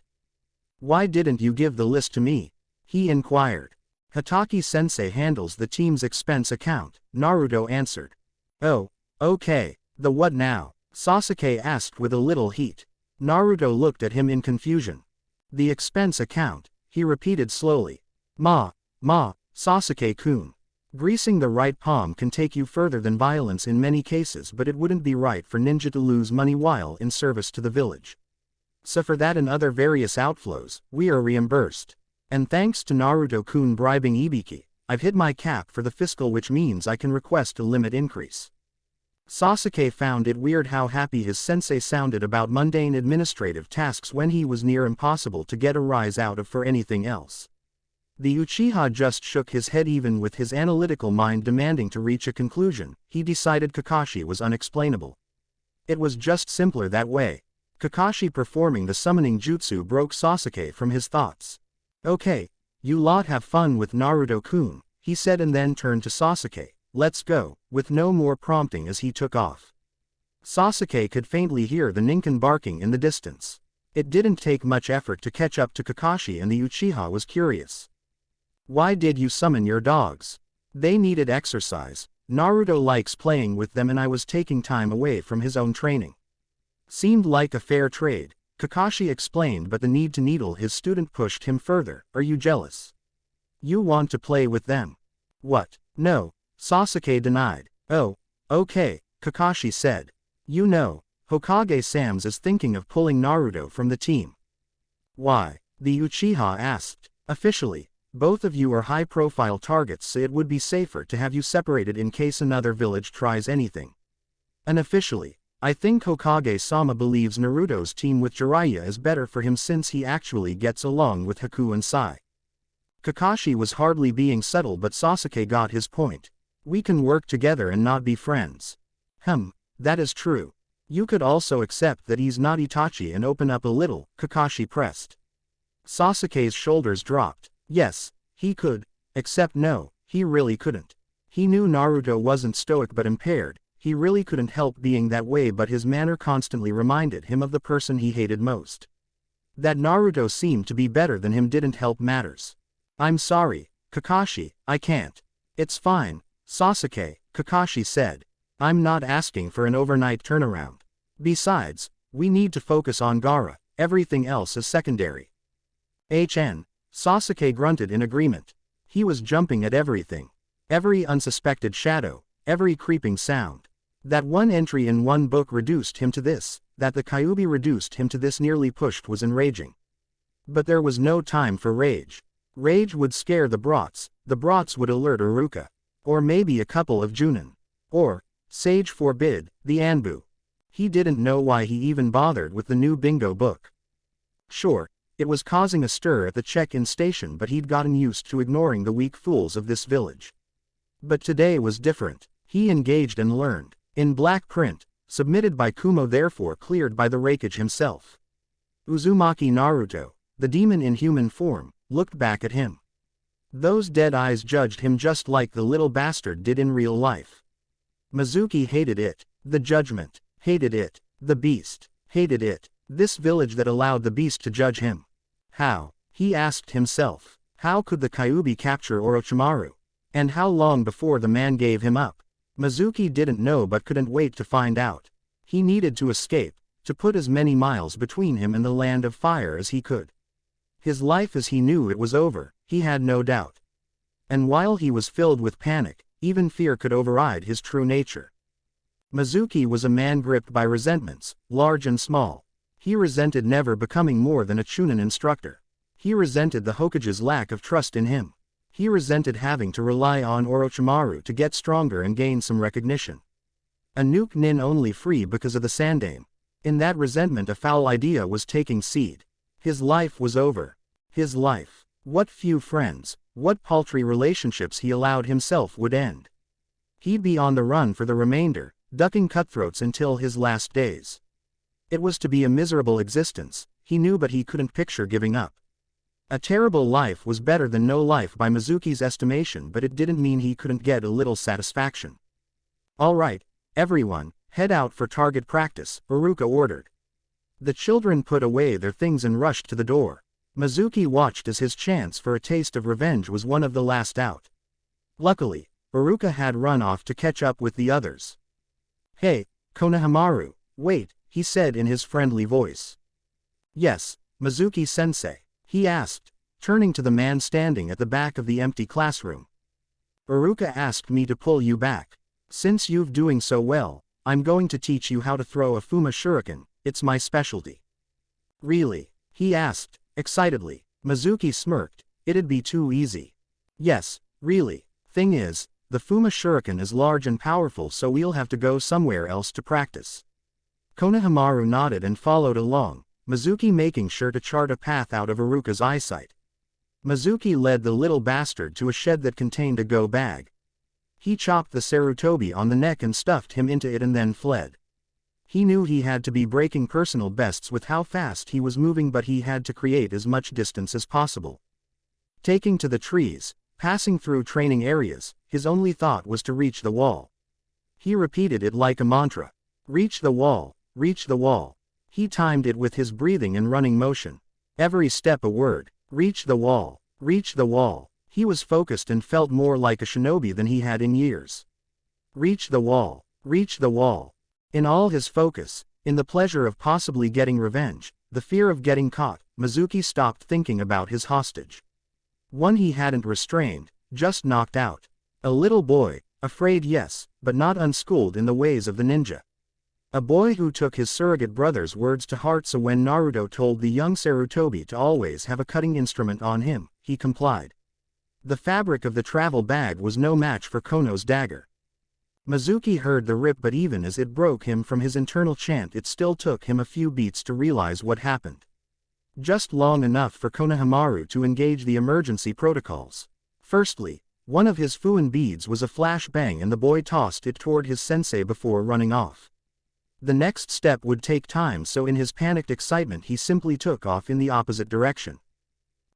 Why didn't you give the list to me? He inquired. Hatake-sensei handles the team's expense account, Naruto answered. Oh, okay. The what now? Sasuke asked with a little heat. Naruto looked at him in confusion. The expense account, he repeated slowly. Sasuke-kun. Greasing the right palm can take you further than violence in many cases, but it wouldn't be right for ninja to lose money while in service to the village. So for that and other various outflows, we are reimbursed. And thanks to Naruto-kun bribing Ibiki, I've hit my cap for the fiscal, which means I can request a limit increase. Sasuke found it weird how happy his sensei sounded about mundane administrative tasks when he was near impossible to get a rise out of for anything else. The Uchiha just shook his head. Even with his analytical mind demanding to reach a conclusion, he decided Kakashi was unexplainable. It was just simpler that way. Kakashi performing the summoning jutsu broke Sasuke from his thoughts. Okay, you lot have fun with Naruto-kun, he said, and then turned to Sasuke. Let's go, with no more prompting as he took off. Sasuke could faintly hear the Ninken barking in the distance. It didn't take much effort to catch up to Kakashi, and the Uchiha was curious. Why did you summon your dogs? They needed exercise. Naruto likes playing with them and I was taking time away from his own training. Seemed like a fair trade, Kakashi explained, but the need to needle his student pushed him further. Are you jealous? You want to play with them? What? No, Sasuke denied. Oh, okay, Kakashi said. You know, Hokage Sams is thinking of pulling Naruto from the team. Why? The Uchiha asked. Officially, both of you are high-profile targets, so it would be safer to have you separated in case another village tries anything. Unofficially, I think Hokage-sama believes Naruto's team with Jiraiya is better for him since he actually gets along with Haku and Sai. Kakashi was hardly being subtle, but Sasuke got his point. We can work together and not be friends. That is true. You could also accept that he's not Itachi and open up a little, Kakashi pressed. Sasuke's shoulders dropped. Yes, he could, except no, he really couldn't. He knew Naruto wasn't stoic but impaired, he really couldn't help being that way, but his manner constantly reminded him of the person he hated most. That Naruto seemed to be better than him didn't help matters. I'm sorry, Kakashi, I can't. It's fine, Sasuke, Kakashi said. I'm not asking for an overnight turnaround. Besides, we need to focus on Gaara, everything else is secondary. Sasuke grunted in agreement. He was jumping at everything. Every unsuspected shadow, every creeping sound. That one entry in one book reduced him to this, that the Kyuubi reduced him to this nearly pushed was enraging. But there was no time for rage. Rage would scare the brats would alert Iruka. Or maybe a couple of Junin. Or, Sage forbid, the Anbu. He didn't know why he even bothered with the new bingo book. Sure, it was causing a stir at the check-in station, but he'd gotten used to ignoring the weak fools of this village. But today was different. He engaged and learned. In black print, submitted by Kumo, therefore cleared by the Raikage himself. Uzumaki Naruto, the demon in human form, looked back at him. Those dead eyes judged him just like the little bastard did in real life. Mizuki hated it. The judgment. Hated it. The beast. Hated it. This village that allowed the beast to judge him. How? He asked himself, how could the Kyuubi capture Orochimaru? And how long before the man gave him up? Mizuki didn't know but couldn't wait to find out. He needed to escape, to put as many miles between him and the land of fire as he could. His life as he knew it was over, he had no doubt. And while he was filled with panic, even fear could override his true nature. Mizuki was a man gripped by resentments, large and small. He resented never becoming more than a Chunin instructor. He resented the Hokage's lack of trust in him. He resented having to rely on Orochimaru to get stronger and gain some recognition. A nuke nin only free because of the Sandaime. In that resentment a foul idea was taking seed. His life was over. His life. What few friends, what paltry relationships he allowed himself would end. He'd be on the run for the remainder, ducking cutthroats until his last days. It was to be a miserable existence, he knew, but he couldn't picture giving up. A terrible life was better than no life by Mizuki's estimation, but it didn't mean he couldn't get a little satisfaction. All right, everyone, head out for target practice, Iruka ordered. The children put away their things and rushed to the door. Mizuki watched as his chance for a taste of revenge was one of the last out. Luckily, Iruka had run off to catch up with the others. Hey, Konohamaru, wait, he said in his friendly voice. Yes, Mizuki-sensei, he asked, turning to the man standing at the back of the empty classroom. Iruka asked me to pull you back. Since you've doing so well, I'm going to teach you how to throw a Fuma Shuriken, it's my specialty. Really? He asked, excitedly. Mizuki smirked, it'd be too easy. Yes, really. Thing is, the Fuma Shuriken is large and powerful, so we'll have to go somewhere else to practice. Konohamaru nodded and followed along, Mizuki making sure to chart a path out of Iruka's eyesight. Mizuki led the little bastard to a shed that contained a go bag. He chopped the Sarutobi on the neck and stuffed him into it and then fled. He knew he had to be breaking personal bests with how fast he was moving, but he had to create as much distance as possible. Taking to the trees, passing through training areas, his only thought was to reach the wall. He repeated it like a mantra. Reach the wall, reach the wall. He timed it with his breathing and running motion. Every step a word. Reach the wall, reach the wall. He was focused and felt more like a shinobi than he had in years. Reach the wall, reach the wall. In all his focus, in the pleasure of possibly getting revenge, the fear of getting caught, Mizuki stopped thinking about his hostage. One he hadn't restrained, just knocked out. A little boy, afraid yes, but not unschooled in the ways of the ninja. A boy who took his surrogate brother's words to heart, so when Naruto told the young Sarutobi to always have a cutting instrument on him, he complied. The fabric of the travel bag was no match for Kono's dagger. Mizuki heard the rip, but even as it broke him from his internal chant, it still took him a few beats to realize what happened. Just long enough for Konohamaru to engage the emergency protocols. Firstly, one of his Fuin beads was a flash bang and the boy tossed it toward his sensei before running off. The next step would take time, so in his panicked excitement he simply took off in the opposite direction.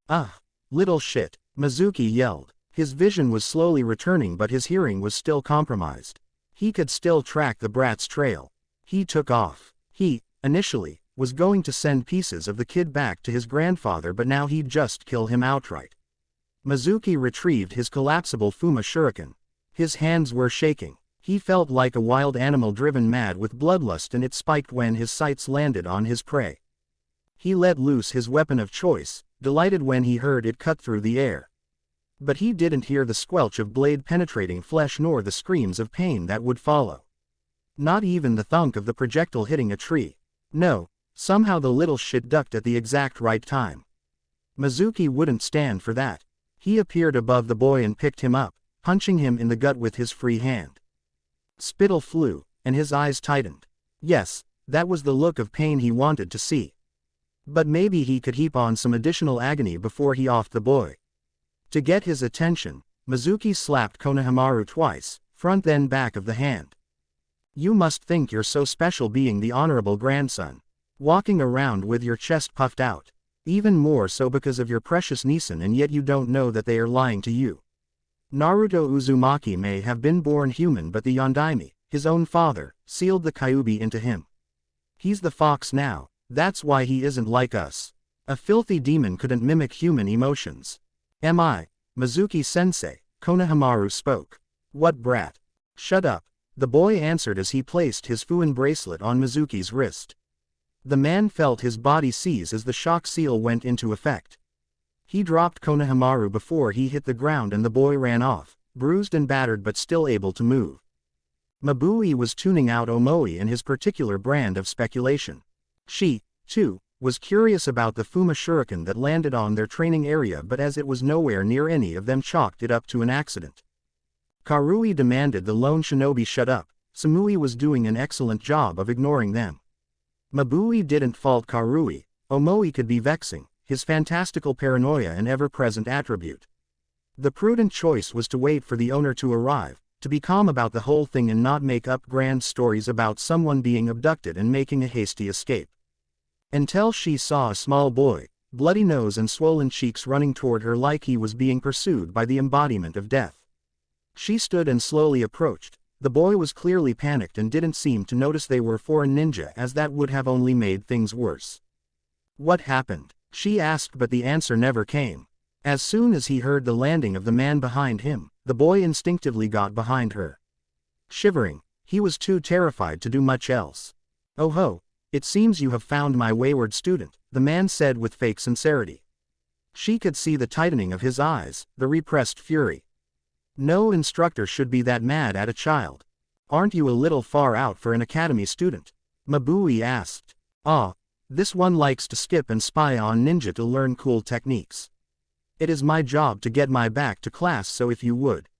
Ah! Little shit, Mizuki yelled. His vision was slowly returning, but his hearing was still compromised. He could still track the brat's trail. He took off. He, initially, was going to send pieces of the kid back to his grandfather, but now he'd just kill him outright. Mizuki retrieved his collapsible Fuma Shuriken. His hands were shaking. He felt like a wild animal driven mad with bloodlust, and it spiked when his sights landed on his prey. He let loose his weapon of choice, delighted when he heard it cut through the air. But he didn't hear the squelch of blade penetrating flesh nor the screams of pain that would follow. Not even the thunk of the projectile hitting a tree. No, somehow the little shit ducked at the exact right time. Mizuki wouldn't stand for that. He appeared above the boy and picked him up, punching him in the gut with his free hand. Spittle flew, and his eyes tightened. Yes, that was the look of pain he wanted to see. But maybe he could heap on some additional agony before he offed the boy. To get his attention, Mizuki slapped Konohamaru twice, front then back of the hand. You must think you're so special being the honorable grandson. Walking around with your chest puffed out. Even more so because of your precious Nisan, and yet you don't know that they are lying to you. Naruto Uzumaki may have been born human, but the Yondaime, his own father, sealed the Kyuubi into him. He's the fox now, that's why he isn't like us. A filthy demon couldn't mimic human emotions. Am I? Mizuki-sensei, Konohamaru spoke. What brat? Shut up, the boy answered as he placed his Fuin bracelet on Mizuki's wrist. The man felt his body seize as the shock seal went into effect. He dropped Konohamaru before he hit the ground and the boy ran off, bruised and battered but still able to move. Mabui was tuning out Omoi and his particular brand of speculation. She, too, was curious about the Fuma shuriken that landed on their training area, but as it was nowhere near, any of them chalked it up to an accident. Karui demanded the lone shinobi shut up. Samui was doing an excellent job of ignoring them. Mabui didn't fault Karui. Omoi could be vexing, his fantastical paranoia an ever-present attribute. The prudent choice was to wait for the owner to arrive, to be calm about the whole thing and not make up grand stories about someone being abducted and making a hasty escape. Until she saw a small boy, bloody nose and swollen cheeks, running toward her like he was being pursued by the embodiment of death. She stood and slowly approached. The boy was clearly panicked and didn't seem to notice they were foreign ninja, as that would have only made things worse. What happened? She asked, but the answer never came. As soon as he heard the landing of the man behind him, the boy instinctively got behind her. Shivering, he was too terrified to do much else. Oh ho! It seems you have found my wayward student, the man said with fake sincerity. She could see the tightening of his eyes, the repressed fury. No instructor should be that mad at a child. Aren't you a little far out for an academy student? Mabui asked. Ah, this one likes to skip and spy on ninja to learn cool techniques. It is my job to get my back to class, so if you would.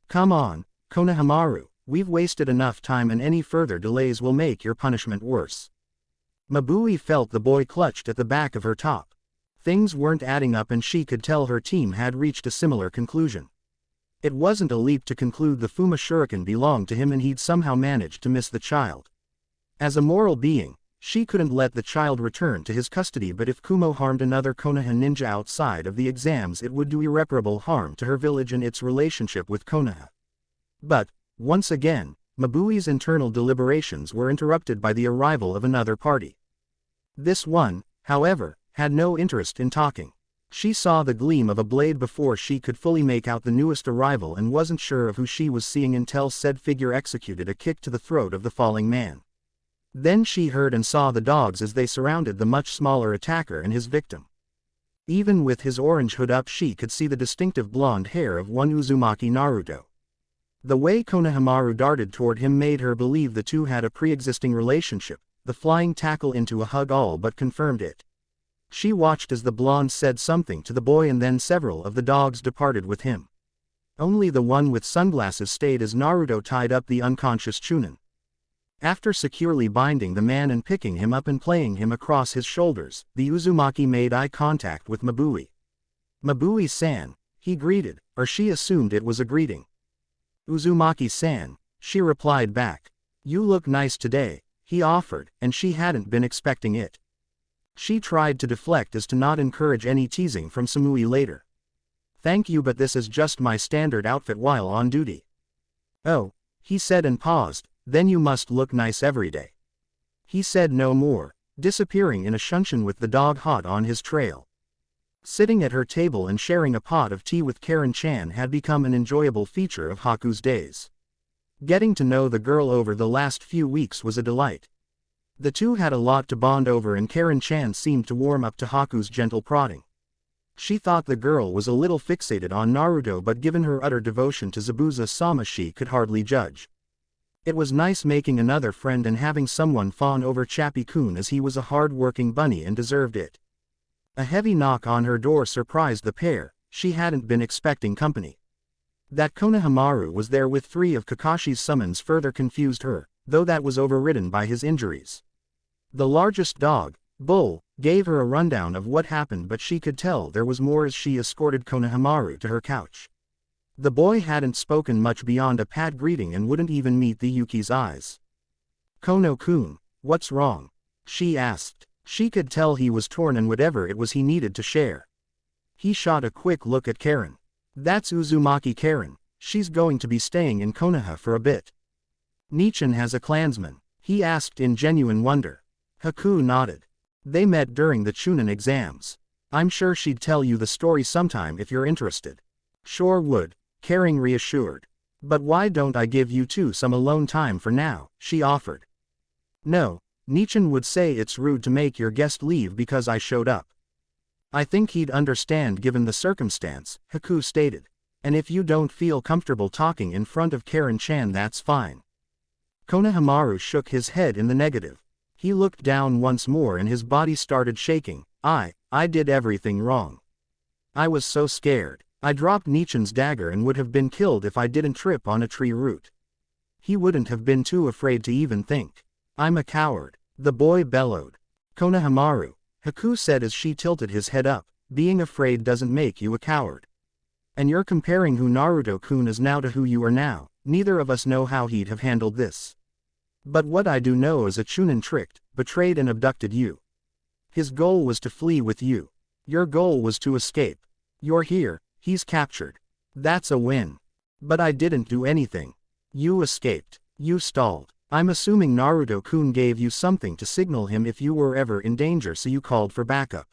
Come on, Konohamaru, we've wasted enough time and any further delays will make your punishment worse. Mabui felt the boy clutched at the back of her top. Things weren't adding up and she could tell her team had reached a similar conclusion. It wasn't a leap to conclude the Fuma shuriken belonged to him and he'd somehow managed to miss the child. As a moral being, she couldn't let the child return to his custody, but if Kumo harmed another Konoha ninja outside of the exams, it would do irreparable harm to her village and its relationship with Konoha. But, once again, Mabui's internal deliberations were interrupted by the arrival of another party. This one, however, had no interest in talking. She saw the gleam of a blade before she could fully make out the newest arrival and wasn't sure of who she was seeing until said figure executed a kick to the throat of the falling man. Then she heard and saw the dogs as they surrounded the much smaller attacker and his victim. Even with his orange hood up, she could see the distinctive blonde hair of one Uzumaki Naruto. The way Konohamaru darted toward him made her believe the two had a pre-existing relationship. The flying tackle into a hug all but confirmed it. She watched as the blonde said something to the boy and then several of the dogs departed with him. Only the one with sunglasses stayed as Naruto tied up the unconscious Chunin. After securely binding the man and picking him up and playing him across his shoulders, the Uzumaki made eye contact with Mabui. Mabui-san, he greeted, or she assumed it was a greeting. Uzumaki-san, she replied back. You look nice today, he offered, and she hadn't been expecting it. She tried to deflect as to not encourage any teasing from Samui later. Thank you, but this is just my standard outfit while on duty. Oh, he said and paused, then you must look nice every day. He said no more, disappearing in a shunshin with the dog hot on his trail. Sitting at her table and sharing a pot of tea with Karen-chan had become an enjoyable feature of Haku's days. Getting to know the girl over the last few weeks was a delight. The two had a lot to bond over and Karen-chan seemed to warm up to Haku's gentle prodding. She thought the girl was a little fixated on Naruto, but given her utter devotion to Zabuza-sama she could hardly judge. It was nice making another friend and having someone fawn over Chappie-kun, as he was a hard-working bunny and deserved it. A heavy knock on her door surprised the pair. She hadn't been expecting company. That Konohamaru was there with 3 of Kakashi's summons further confused her, though that was overridden by his injuries. The largest dog, Bull, gave her a rundown of what happened, but she could tell there was more as she escorted Konohamaru to her couch. The boy hadn't spoken much beyond a pat greeting and wouldn't even meet the Yuki's eyes. Kono-kun, what's wrong? She asked. She could tell he was torn and whatever it was he needed to share. He shot a quick look at Karen. That's Uzumaki Karen, she's going to be staying in Konoha for a bit. Nichin has a clansman, he asked in genuine wonder. Haku nodded. They met during the Chunin exams. I'm sure she'd tell you the story sometime if you're interested. Sure would, Kering reassured. But why don't I give you two some alone time for now, she offered. No, Nichin would say it's rude to make your guest leave because I showed up. I think he'd understand given the circumstance, Haku stated. And if you don't feel comfortable talking in front of Karen-chan, that's fine. Konohamaru shook his head in the negative. He looked down once more and his body started shaking. I did everything wrong. I was so scared. I dropped Nichin's dagger and would have been killed if I didn't trip on a tree root. He wouldn't have been too afraid to even think. I'm a coward, the boy bellowed. Konohamaru, Haku said as she tilted his head up, being afraid doesn't make you a coward. And you're comparing who Naruto-kun is now to who you are now. Neither of us know how he'd have handled this. But what I do know is a Chunin tricked, betrayed and abducted you. His goal was to flee with you. Your goal was to escape. You're here, he's captured. That's a win. But I didn't do anything. You escaped. You stalled. I'm assuming Naruto-kun gave you something to signal him if you were ever in danger, so you called for backup.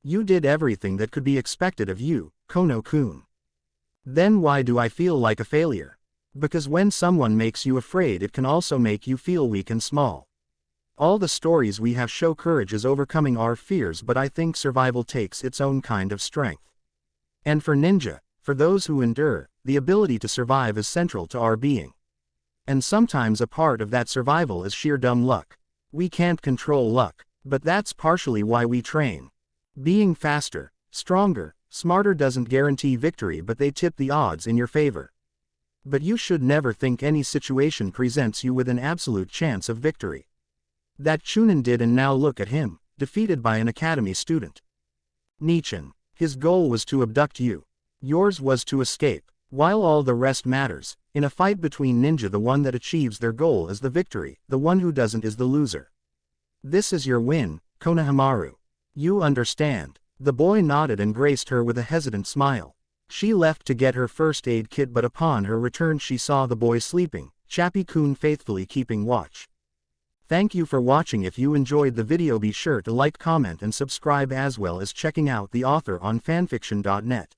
You did everything that could be expected of you, Kono-kun. Then why do I feel like a failure? Because when someone makes you afraid, it can also make you feel weak and small. All the stories we have show courage is overcoming our fears, but I think survival takes its own kind of strength. And for ninja, for those who endure, the ability to survive is central to our being. And sometimes a part of that survival is sheer dumb luck. We can't control luck, but that's partially why we train. Being faster, stronger, smarter doesn't guarantee victory, but they tip the odds in your favor. But you should never think any situation presents you with an absolute chance of victory. That Chunin did, and now look at him, defeated by an academy student. Nichin, his goal was to abduct you. Yours was to escape. While all the rest matters, in a fight between ninja, the one that achieves their goal is the victory, the one who doesn't is the loser. This is your win, Konohamaru. You understand. The boy nodded and graced her with a hesitant smile. She left to get her first aid kit, but upon her return she saw the boy sleeping, Chappie-kun faithfully keeping watch. Thank you for watching. If you enjoyed the video, be sure to like, comment and subscribe, as well as checking out the author on fanfiction.net.